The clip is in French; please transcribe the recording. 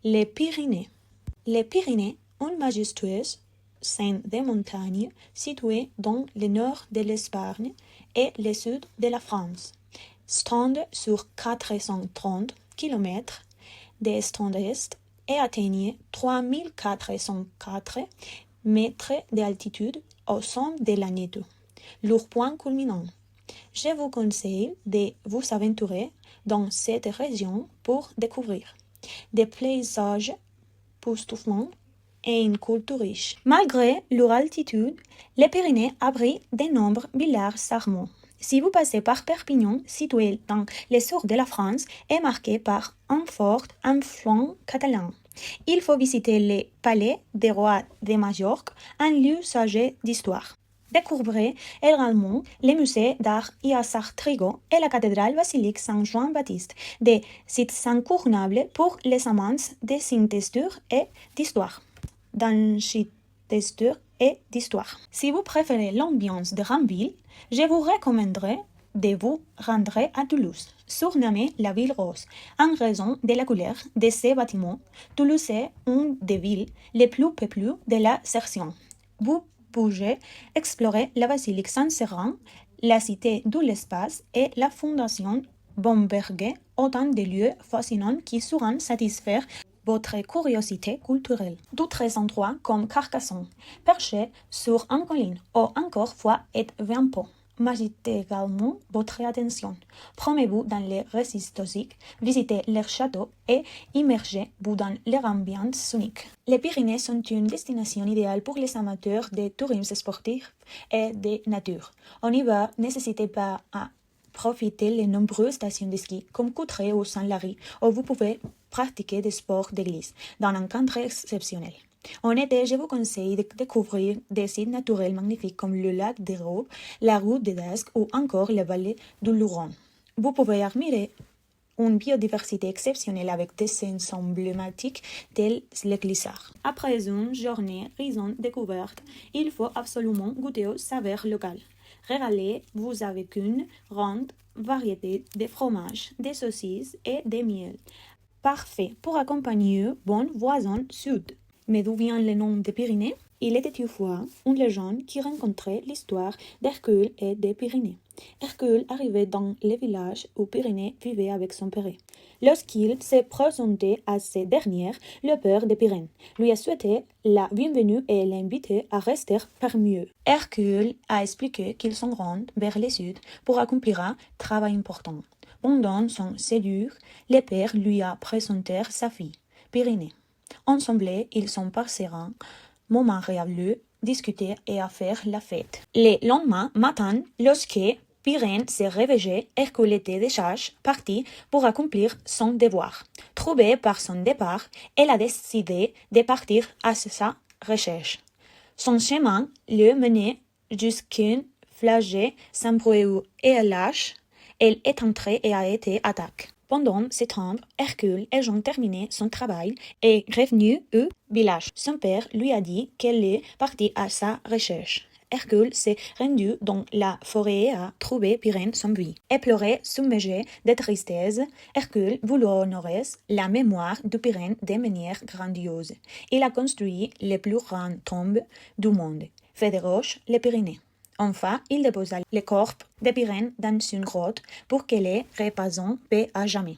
Les Pyrénées. Les Pyrénées, une majestueuse chaîne de montagnes située dans le nord de l'Espagne et le sud de la France, s'étendent sur 430 km d'est en est et atteignent 3404 mètres d'altitude au sommet de la Neto, leur point culminant. Je vous conseille de vous aventurer dans cette région pour découvrir des paysages époustouflants et une culture riche. Malgré leur altitude, les Pyrénées abritent de nombreux villages charmants. Si vous passez par Perpignan, situé dans le sud de la France, est marqué par un fort influence catalan. Il faut visiter le palais des rois de Majorque, un lieu chargé d'histoire. Découvrez également les musées d'art Trigo et la cathédrale basilique Saint-Jean-Baptiste, des sites incontournables pour les amants de architecture et d'histoire. Si vous préférez l'ambiance de grande ville, je vous recommanderais de vous rendre à Toulouse, surnommée la ville rose, en raison de la couleur de ses bâtiments. Toulouse est une des villes les plus peuplées de la région. Vous pouvez explorer la basilique Saint-Séverin, la cité de l'espace et la fondation Bomberger, autant de lieux fascinants qui sauront satisfaire votre curiosité culturelle. D'autres endroits comme Carcassonne, perché sur une colline, ou encore Foix et Viampo méritent également votre attention. Promenez-vous dans les récits historiques, visitez leurs châteaux et immergez-vous dans leur ambiance unique. Les Pyrénées sont une destination idéale pour les amateurs de tourisme sportif et de nature. On y va, n'hésitez pas à profiter des nombreuses stations de ski comme Courtrai ou Saint-Lary, où vous pouvez pratiquer des sports de glisse dans un cadre exceptionnel. En été, je vous conseille de découvrir des sites naturels magnifiques comme le lac des Robes, la route de Dasque ou encore la vallée du Luron. Vous pouvez admirer une biodiversité exceptionnelle avec des scènes emblématiques telles les glissades. Après une journée riche en découvertes, il faut absolument goûter aux saveurs locales. Régalez-vous avec une grande variété de fromages, de saucisses et de miel. Parfait pour accompagner bon voisin sud. Mais d'où vient le nom des Pyrénées? Il était une fois une légende qui rencontrait l'histoire d'Hercule et des Pyrénées. Hercule arrivait dans le village où Pyrénées vivait avec son père. Lorsqu'il s'est présenté à ces dernières, le père des Pyrénées lui a souhaité la bienvenue et l'a invité à rester parmi eux. Hercule a expliqué qu'ils s'en rendent vers le sud pour accomplir un travail important. Pendant son séjour, le père lui a présenté sa fille, Pyrénées. Ensemble, ils sont passés un moment agréable, discuter et à faire la fête. Le lendemain matin, lorsque Pyrénées s'est réveillé, Hercule était déjà parti pour accomplir son devoir. Trouvée par son départ, elle a décidé de partir à sa recherche. Son chemin le menait jusqu'à flagey Saint-Brieuc et lâche. Elle est entrée et a été attaquée. Pendant ce temps, Hercule ayant terminé son travail est revenu au village. Son père lui a dit qu'elle est partie à sa recherche. Hercule s'est rendu dans la forêt et a trouvé Pyrénées sans vie. Éploré, submergé de tristesse, Hercule voulut honorer la mémoire de Pyrénées de manière grandiose. Il a construit les plus grandes tombes du monde, fait de roches les Pyrénées. Enfin, il déposa le corps de Pyrénées dans une grotte pour que les reposant paix à jamais.